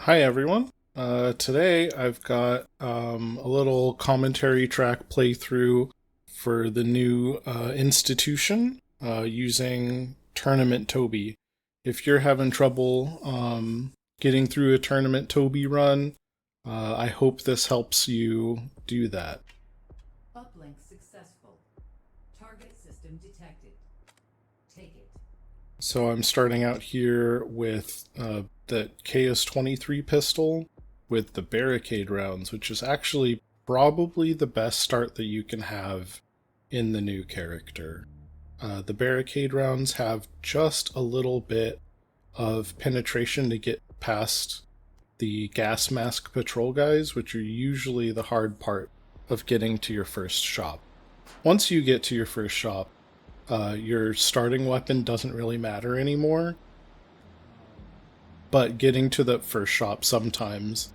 Hi everyone. Today I've got a little commentary track playthrough for the new institution using Tournament Toby. If you're having trouble getting through a Tournament Toby run, I hope this helps you do that. Uplink successful. Target system detected. Take it. So I'm starting out here with the KS-23 pistol with the barricade rounds, which is actually probably the best start that you can have in the new character. The barricade rounds have just a little bit of penetration to get past the gas mask patrol guys, which are usually the hard part of getting to your first shop. Once you get to your first shop, your starting weapon doesn't really matter anymore. But getting to the first shop sometimes,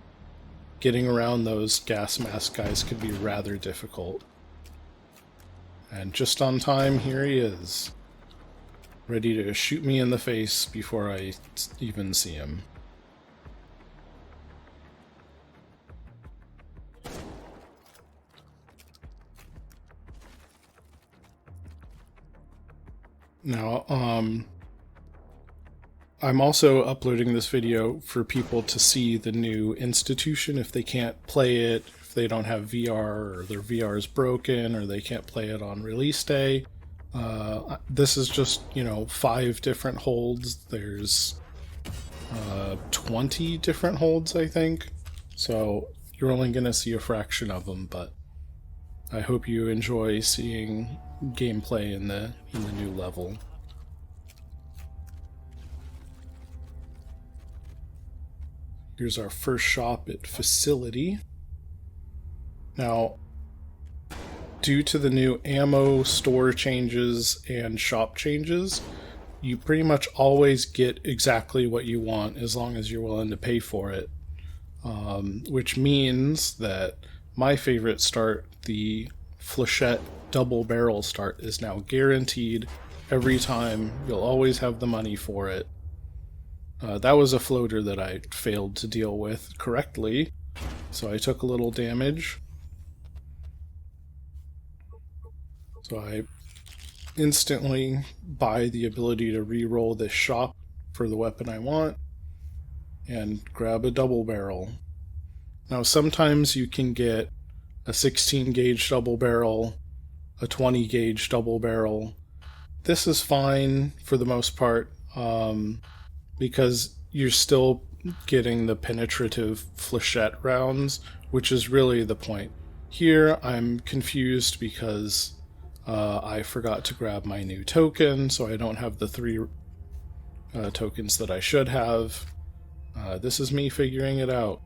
getting around those gas mask guys could be rather difficult. And just on time, here he is. Ready to shoot me in the face before I even see him. Now, I'm also uploading this video for people to see the new institution if they can't play it, if they don't have VR or their VR is broken or they can't play it on release day. This is just, 5 different holds. There's 20 different holds, I think. So you're only going to see a fraction of them, but I hope you enjoy seeing gameplay in the new level. Here's our first shop at Facility. Now, due to the new ammo store changes and shop changes, you pretty much always get exactly what you want as long as you're willing to pay for it. Which means that my favorite start, the Flechette double barrel start, is now guaranteed every time. You'll always have the money for it. That was a floater that I failed to deal with correctly, so I took a little damage. So I instantly buy the ability to re-roll this shop for the weapon I want and grab a double barrel. Now sometimes you can get a 16 gauge double barrel, a 20 gauge double barrel. This is fine for the most part, because you're still getting the penetrative Flechette rounds, which is really the point. Here I'm confused because I forgot to grab my new token, so I don't have the 3 tokens that I should have. This is me figuring it out.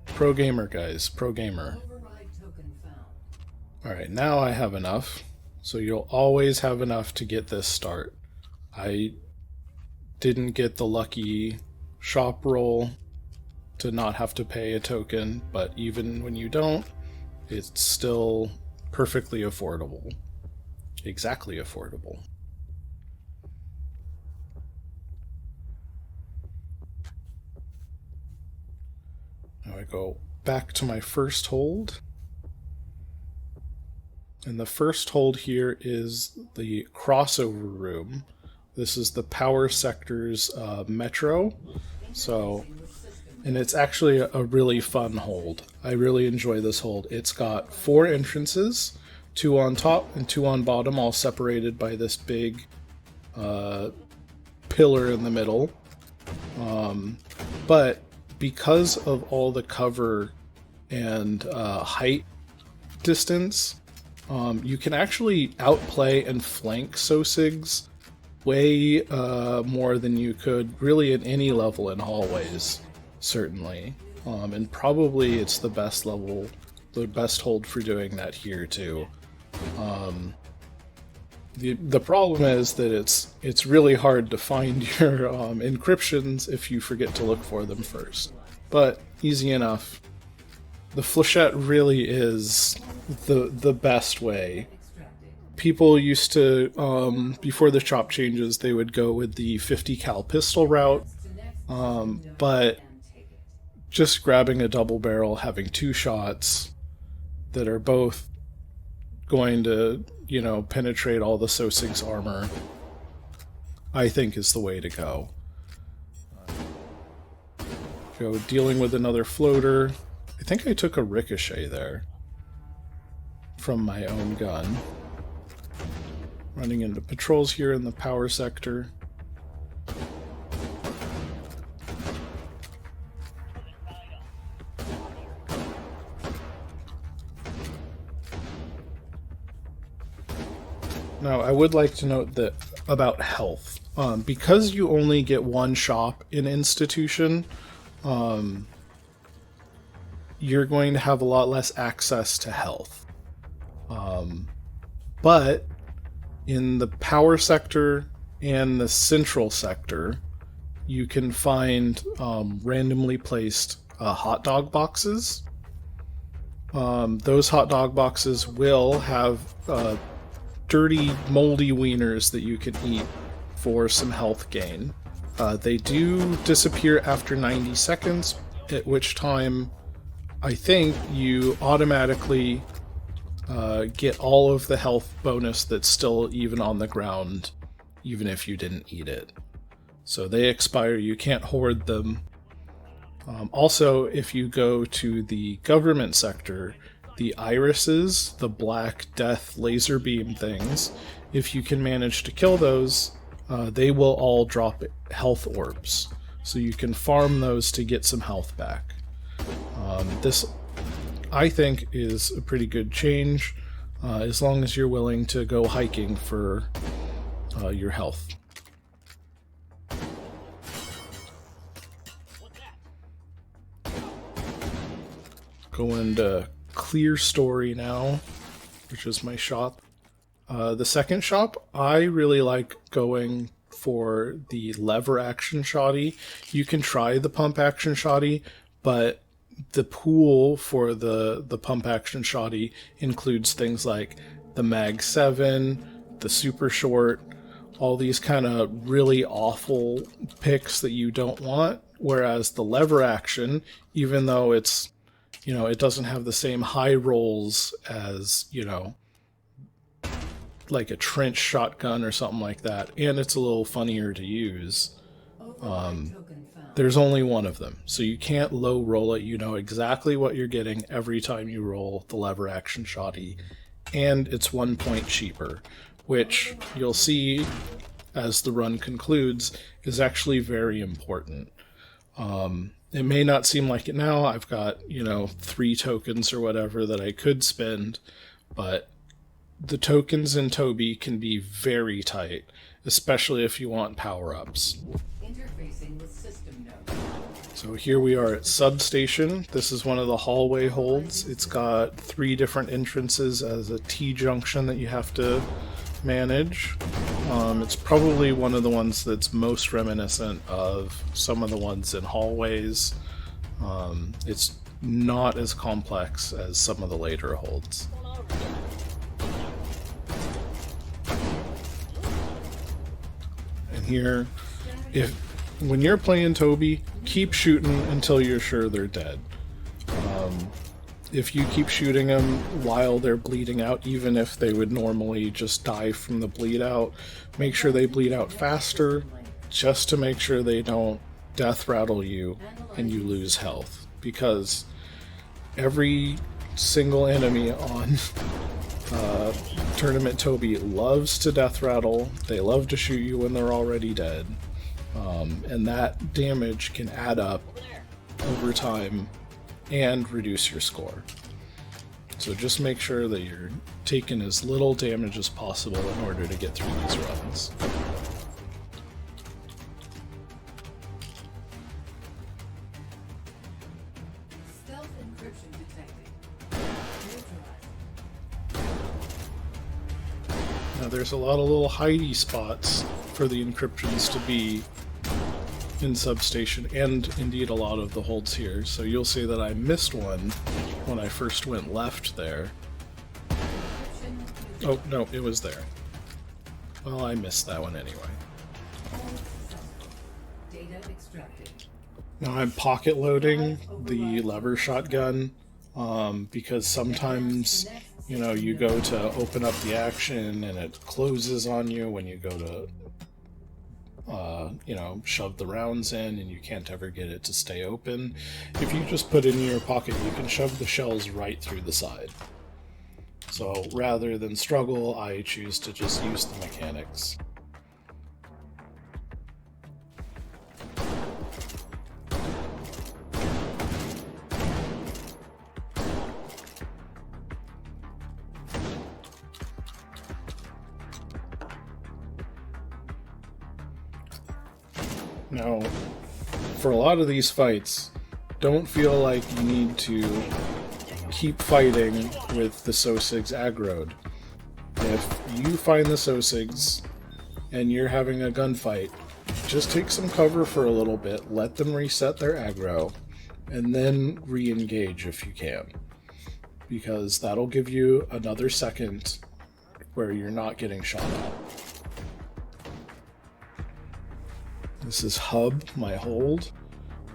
Pro gamer, guys. Pro gamer. Alright, now I have enough. So you'll always have enough to get this start. I didn't get the lucky shop roll to not have to pay a token, but even when you don't, it's still perfectly affordable. Exactly affordable. Now I go back to my first hold. And the first hold here is the crossover room. This is the power sector's metro. So, and it's actually a really fun hold. I really enjoy this hold. It's got 4 entrances, 2 on top and 2 on bottom, all separated by this big pillar in the middle. But because of all the cover and height distance, you can actually outplay and flank Sosigs way more than you could really at any level in hallways, certainly. And probably it's the best level, the best hold for doing that here too. The problem is that it's really hard to find your encryptions if you forget to look for them first. But easy enough. The Flechette really is the best way. People used to, before the shop changes, they would go with the 50 cal pistol route, but just grabbing a double barrel, having 2 shots that are both going to, penetrate all the Sosig's armor, I think is the way to go. Go dealing with another floater. I think I took a ricochet there from my own gun. Running into patrols here in the power sector. Now, I would like to note that about health. Because you only get 1 shop in Institution, you're going to have a lot less access to health. But in the power sector and the central sector, you can find randomly placed hot dog boxes. Those hot dog boxes will have dirty, moldy wieners that you can eat for some health gain. They do disappear after 90 seconds, at which time I think you automatically get all of the health bonus that's still even on the ground, even if you didn't eat it. So they expire, you can't hoard them. Also, if you go to the government sector, the irises, the black death laser beam things, if you can manage to kill those, they will all drop health orbs. So you can farm those to get some health back. This, I think, is a pretty good change, as long as you're willing to go hiking for your health. Go into Clear Story now, which is my shop. The second shop, I really like going for the lever action shoddy. You can try the pump action shoddy, but the pool for the pump action shoddy includes things like the Mag 7, the Super Short, all these kind of really awful picks that you don't want, whereas the lever action, even though it's, it doesn't have the same high rolls as, like a trench shotgun or something like that, and it's a little funnier to use. There's only 1 of them, so you can't low roll it. You know exactly what you're getting every time you roll the lever action shoddy, and it's 1 point cheaper, which you'll see as the run concludes is actually very important. It may not seem like it now. I've got, 3 tokens or whatever that I could spend, but the tokens in Toby can be very tight, especially if you want power-ups. Interfacing with system node. So here we are at Substation. This is one of the hallway holds. It's got 3 different entrances as a T-junction that you have to manage. It's probably one of the ones that's most reminiscent of some of the ones in hallways. It's not as complex as some of the later holds. And here, when you're playing Toby, keep shooting until you're sure they're dead. If you keep shooting them while they're bleeding out, even if they would normally just die from the bleed out, make sure they bleed out faster, just to make sure they don't death rattle you and you lose health. Because every single enemy on Tournament Toby loves to death rattle, they love to shoot you when they're already dead, and that damage can add up over time and reduce your score. So just make sure that you're taking as little damage as possible in order to get through these runs. Stealth encryption detected. Now there's a lot of little hidey spots for the encryptions to be in Substation, and indeed a lot of the holds here. So you'll see that I missed one when I first went left there. Oh, no, it was there. Well, I missed that one anyway. Data extracted. Now I'm pocket loading the lever shotgun because sometimes, you go to open up the action and it closes on you when you go to, shove the rounds in and you can't ever get it to stay open. If you just put it in your pocket, you can shove the shells right through the side. So rather than struggle, I choose to just use the mechanics. Now, for a lot of these fights, don't feel like you need to keep fighting with the Sosigs aggroed. If you find the Sosigs and you're having a gunfight, just take some cover for a little bit, let them reset their aggro, and then re-engage if you can. Because that'll give you another second where you're not getting shot at. This is Hub, my hold.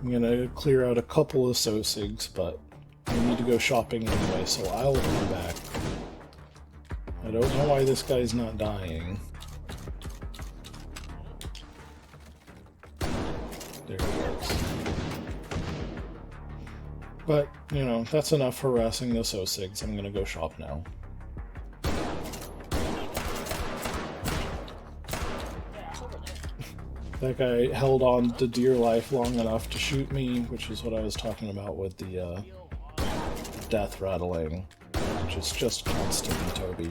I'm gonna clear out a couple of Sosigs, but I need to go shopping anyway, so I'll come back. I don't know why this guy's not dying. There he goes. But, that's enough harassing the Sosigs. I'm gonna go shop now. That guy held on to dear life long enough to shoot me, which is what I was talking about with the death rattling, which is just constant in Toby.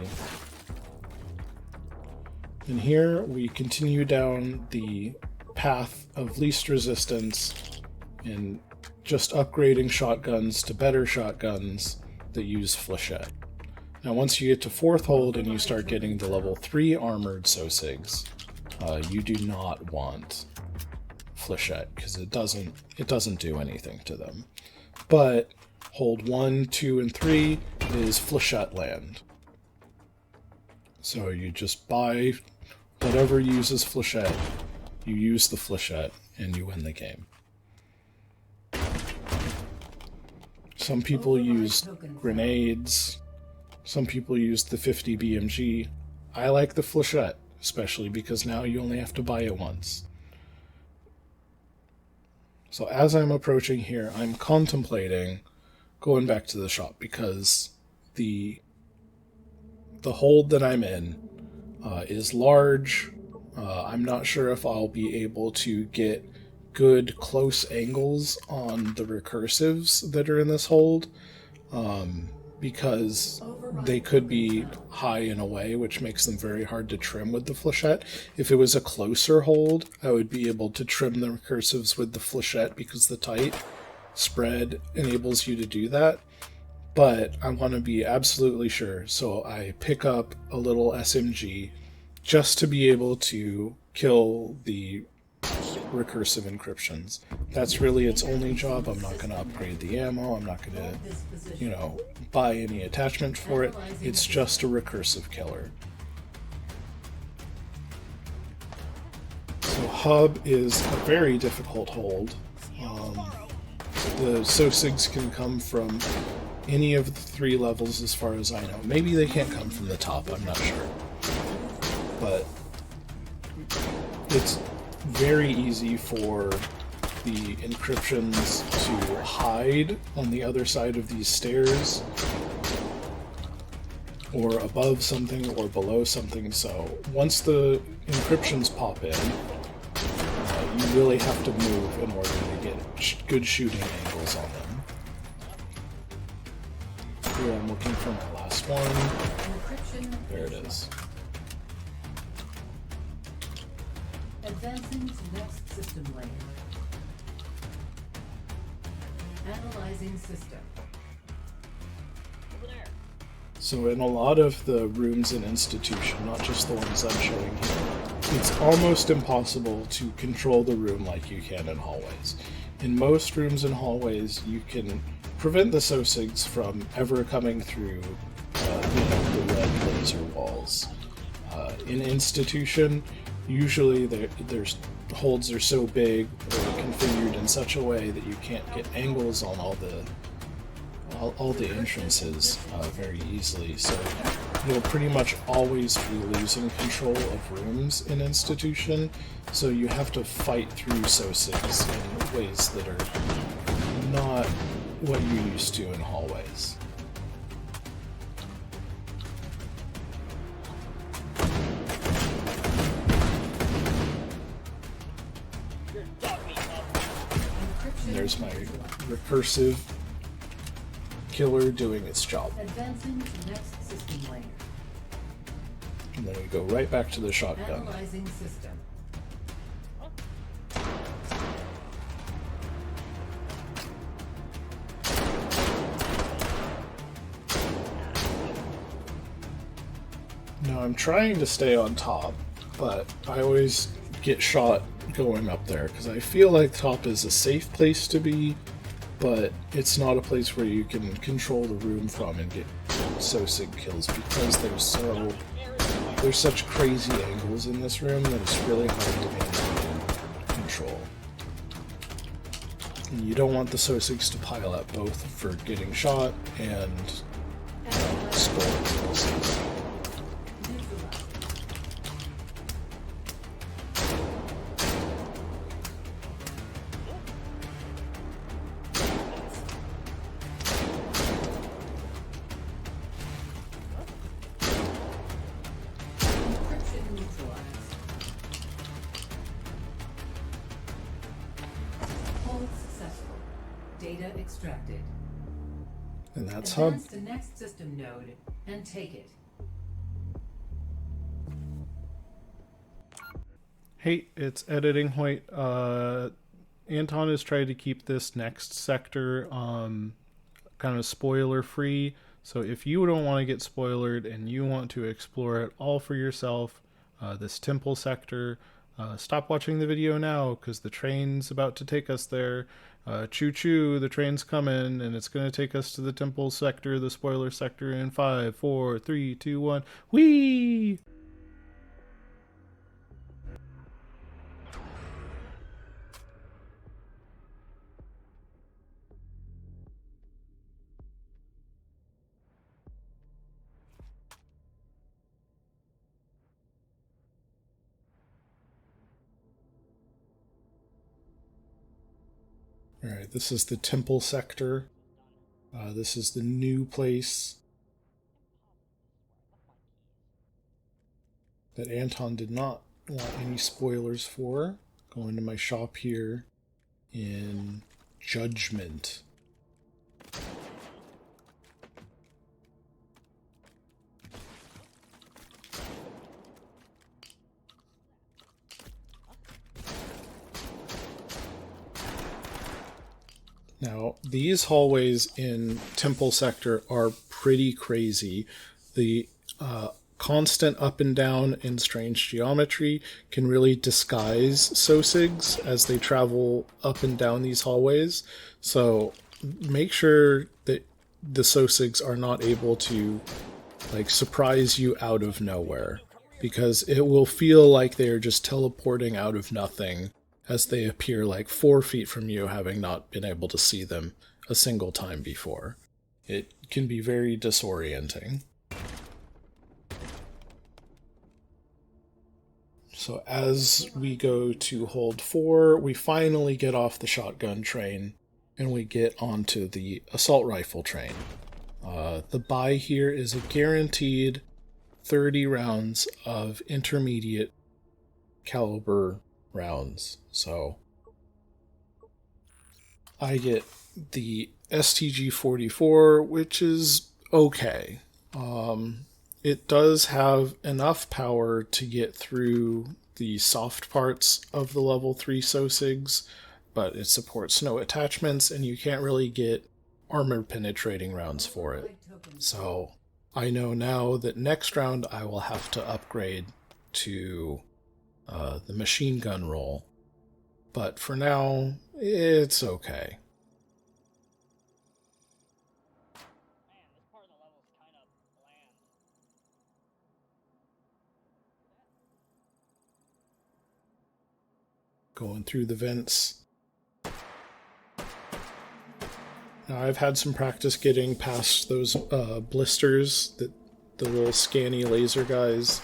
And here we continue down the path of least resistance in just upgrading shotguns to better shotguns that use flechette. Now once you get to 4th hold and you start getting the level 3 armored Sosigs, you do not want flechette because it doesn't do anything to them. But hold 1, 2, and 3 is flechette land. So you just buy whatever uses flechette, you use the flechette, and you win the game. Some people use grenades, some people use the 50 BMG. I like the flechette, especially because now you only have to buy it once. So as I'm approaching here, I'm contemplating going back to the shop because the hold that I'm in is large. I'm not sure if I'll be able to get good close angles on the recursives that are in this hold, because they could be high and away, which makes them very hard to trim with the flechette. If it was a closer hold, I would be able to trim the recursives with the flechette because the tight spread enables you to do that. But I want to be absolutely sure, so I pick up a little SMG just to be able to kill the recursive encryptions. That's really its only job. I'm not going to upgrade the ammo. I'm not going to, buy any attachment for it. It's just a recursive killer. So Hub is a very difficult hold. The Sosigs can come from any of the 3 levels as far as I know. Maybe they can't come from the top, I'm not sure. But it's very easy for the encryptions to hide on the other side of these stairs, or above something, or below something. So once the encryptions pop in, you really have to move in order to get good shooting angles on them. Here I'm looking for my last one. There it is. Advancing to next system layer. Analyzing system. So in a lot of the rooms in Institution, not just the ones I'm showing here, it's almost impossible to control the room like you can in hallways. In most rooms and hallways, you can prevent the Sosigs from ever coming through the red laser walls. In Institution, Usually there's holds are so big or configured in such a way that you can't get angles on all the entrances very easily. So you'll pretty much always be losing control of rooms in Institution. So you have to fight through SOSIGs in ways that are not what you're used to in hallways. And there's my recursive killer doing its job. Advancing to next system layer. And then we go right back to the shotgun. Analyzing system. Now I'm trying to stay on top, but I always get shot going up there because I feel like top is a safe place to be, but it's not a place where you can control the room from and get SOSIG kills because there's such crazy angles in this room that it's really hard to maintain control. And you don't want the SOSIGs to pile up both for getting shot and scoring kills. Data extracted. And that's hub. Advance to next system node and take it. Hey, it's editing Hoyt. Anton is trying to keep this next sector kind of spoiler free. So if you don't want to get spoilered and you want to explore it all for yourself, this temple sector, stop watching the video now because the train's about to take us there. Choo choo, the train's coming and it's going to take us to the temple sector, the spoiler sector in 5, 4, 3, 2, 1. Whee! Alright, this is the temple sector. This is the new place that Anton did not want any spoilers for. Go into my shop here in Judgment. Now, these hallways in Temple Sector are pretty crazy. The constant up and down in strange geometry can really disguise SOSIGs as they travel up and down these hallways. So make sure that the SOSIGs are not able to surprise you out of nowhere, because it will feel like they're just teleporting out of nothing as they appear 4 feet from you, having not been able to see them a single time before. It can be very disorienting. So as we go to hold 4, we finally get off the shotgun train and we get onto the assault rifle train. The buy here is a guaranteed 30 rounds of intermediate caliber rounds. So I get the STG-44, which is okay. It does have enough power to get through the soft parts of the level 3 SOSIGs, but it supports no attachments and you can't really get armor penetrating rounds for it. So I know now that next round I will have to upgrade to the machine gun roll, but for now it's okay. going through the vents. Now, I've had some practice getting past those blisters, the little scanny laser guys.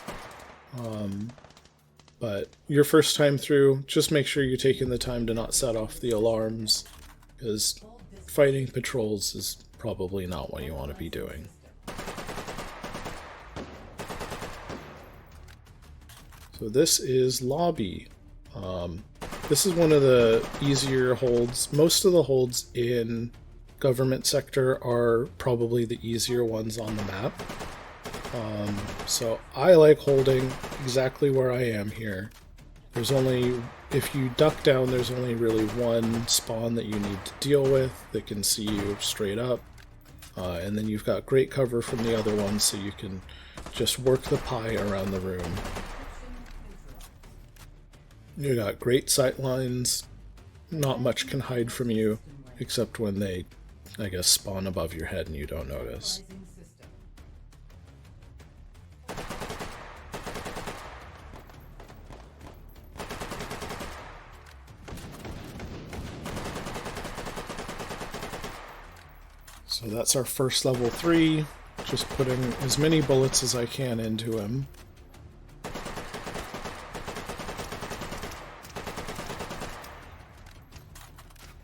But your first time through, just make sure you're taking the time to not set off the alarms, because fighting patrols is probably not what you want to be doing. So this is lobby. This is one of the easier holds. Most of the holds in government sector are probably the easier ones on the map. So I like holding exactly where I am here. There's only, if you duck down, there's only really one spawn that you need to deal with that can see you straight up. And then you've got great cover from the other ones, so you can just work the pie around the room. You got great sight lines. Not much can hide from you, except when they, I guess, spawn above your head and you don't notice. So that's our first level 3, just putting as many bullets as I can into him.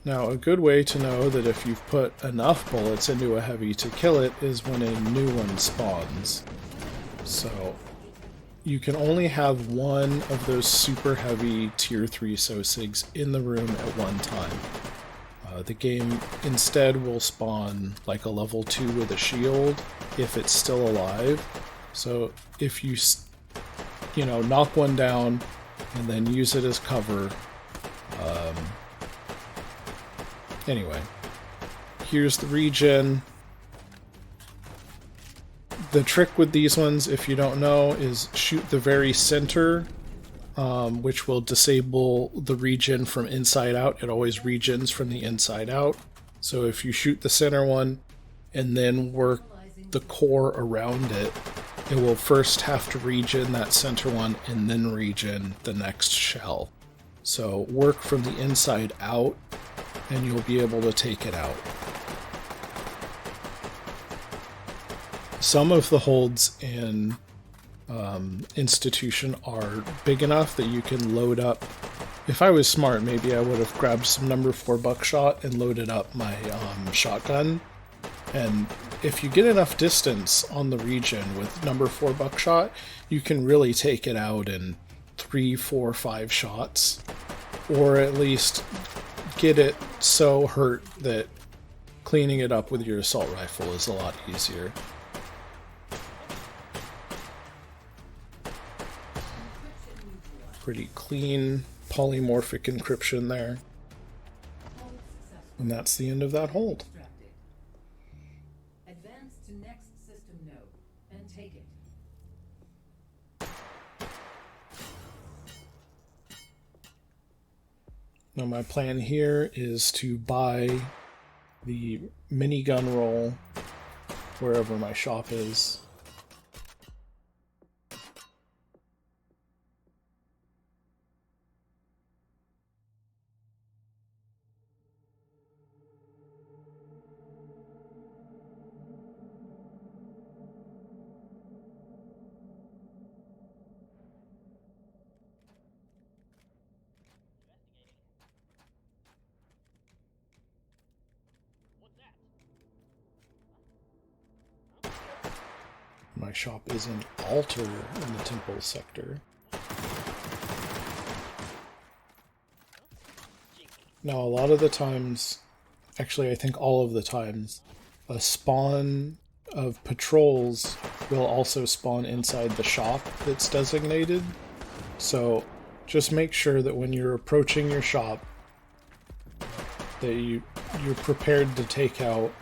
Now, a good way to know that if you've put enough bullets into a heavy to kill it is when a new one spawns. So, you can only have one of those super heavy tier 3 SOSIGs in the room at one time. The game instead will spawn like a level 2 with a shield if it's still alive. So if you, knock one down and then use it as cover. Anyway, here's the regen. The trick with these ones, if you don't know, is shoot the very center, which will disable the regen from inside out. It always regens from the inside out. So if you shoot the center one and then work the core around it, it will first have to regen that center one and then regen the next shell. So work from the inside out and you'll be able to take it out. Some of the holds in Institution are big enough that you can load up. If I was smart, maybe I would have grabbed some number 4 buckshot and loaded up my shotgun. And if you get enough distance on the regen with number 4 buckshot, you can really take it out in 3, 4, 5 shots. Or at least get it so hurt that cleaning it up with your assault rifle is a lot easier. Pretty clean polymorphic encryption there. And that's the end of that hold. Advance to next system node and take it. Now my plan here is to buy the minigun roll wherever my shop is. My shop is an altar in the temple sector. Now, a lot of the times, actually I think all of the times, a spawn of patrols will also spawn inside the shop that's designated. So just make sure that when you're approaching your shop that you're prepared to take out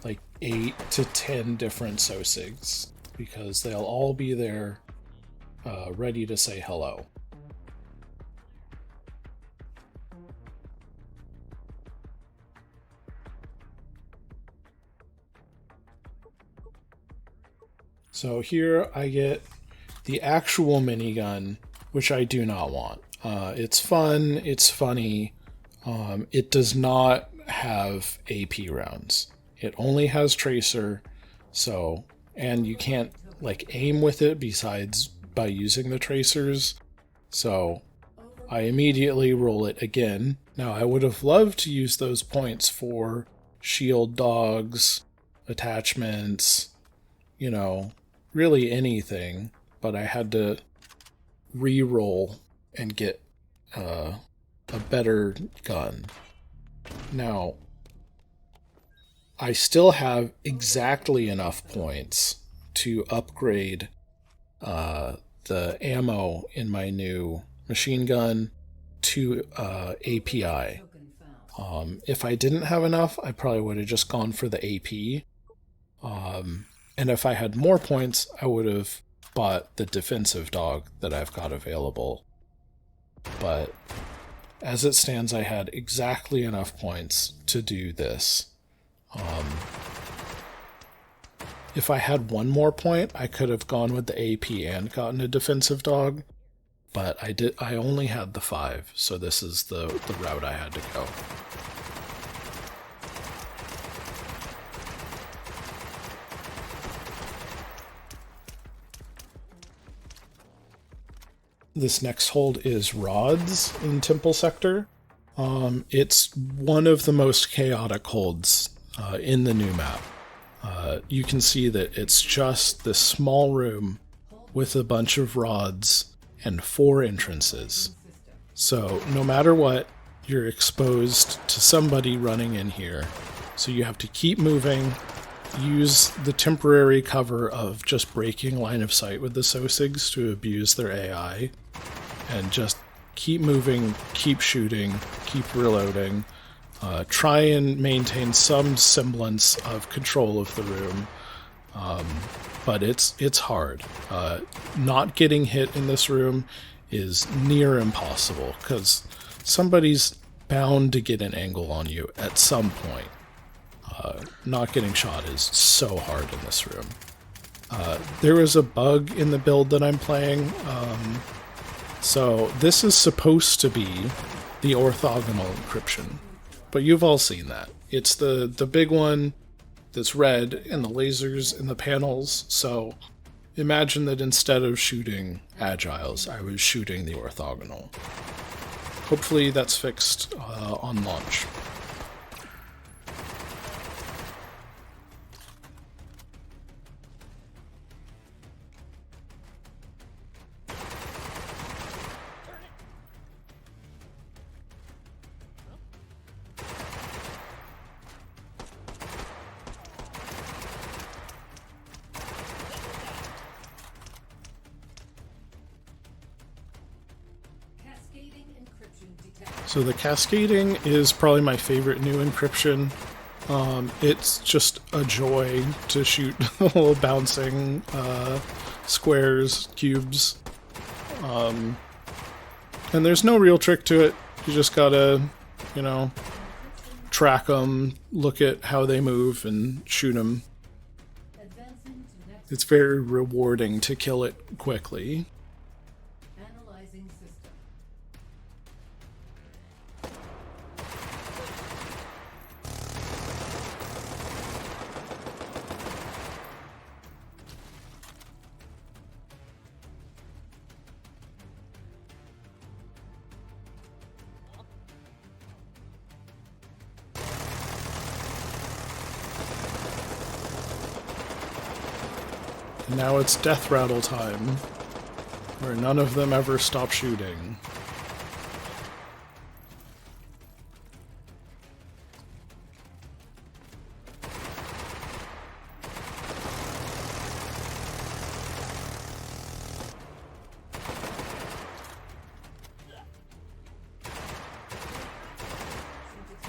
like 8 to 10 different SOSIGs, because they'll all be there ready to say hello. So here I get the actual minigun, which I do not want. It's fun. It's funny. It does not have AP rounds. It only has tracer. So, and you can't like aim with it besides by using the tracers. So I immediately roll it again. Now I would have loved to use those points for shield dogs, attachments, really anything, but I had to re-roll and get a better gun. Now, I still have exactly enough points to upgrade the ammo in my new machine gun to API. If I didn't have enough, I probably would have just gone for the AP. And if I had more points, I would have bought the defensive dog that I've got available. But as it stands, I had exactly enough points to do this. If I had one more point, I could have gone with the AP and gotten a defensive dog. But I only had the 5, so this is the route I had to go. This next hold is Rods in Temple Sector. It's one of the most chaotic holds in the new map. You can see that it's just this small room with a bunch of rods and 4 entrances. So no matter what, you're exposed to somebody running in here. So you have to keep moving, use the temporary cover of just breaking line of sight with the Sosigs to abuse their AI, and just keep moving, keep shooting, keep reloading. Try and maintain some semblance of control of the room. But it's hard. Not getting hit in this room is near impossible, because somebody's bound to get an angle on you at some point. Not getting shot is so hard in this room. There is a bug in the build that I'm playing. So this is supposed to be the orthogonal encryption, but you've all seen that. It's the big one that's red and the lasers in the panels. So imagine that instead of shooting agiles, I was shooting the orthogonal. Hopefully that's fixed on launch. So the cascading is probably my favorite new encryption. It's just a joy to shoot little bouncing squares, cubes. And there's no real trick to it. You just gotta, track them, look at how they move, and shoot them. It's very rewarding to kill it quickly. Analyzing system. And now it's death rattle time, where none of them ever stop shooting.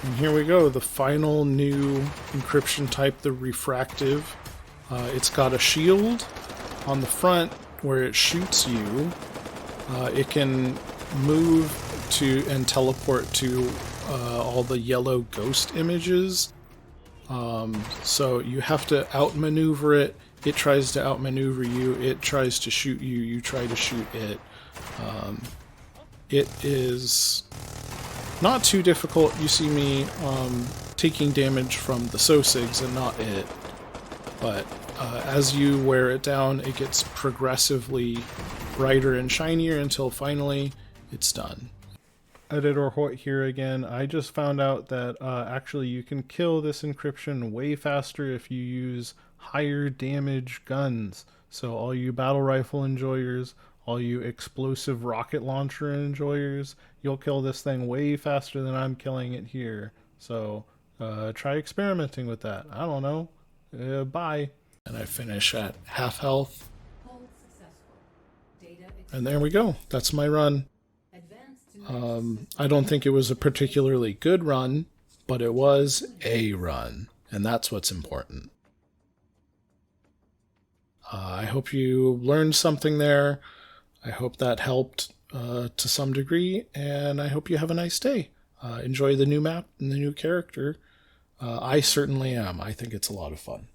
And here we go, the final new encryption type, the refractive. It's got a shield on the front where it shoots you. It can move to and teleport to all the yellow ghost images. So you have to outmaneuver it. It tries to outmaneuver you. It tries to shoot you. You try to shoot it. It is not too difficult. You see me taking damage from the Sosigs and not it. But as you wear it down, it gets progressively brighter and shinier until finally it's done. Editor Hoyt here again. I just found out that actually you can kill this encryption way faster if you use higher damage guns. So all you battle rifle enjoyers, all you explosive rocket launcher enjoyers, you'll kill this thing way faster than I'm killing it here. So try experimenting with that. I don't know. Bye. And I finish at half health. Hold successful. Data And there we go. That's my run. advanced to I don't think it was a particularly good run, but it was a run. And that's what's important. I hope you learned something there. I hope that helped to some degree. And I hope you have a nice day. Enjoy the new map and the new character. I certainly am. I think it's a lot of fun.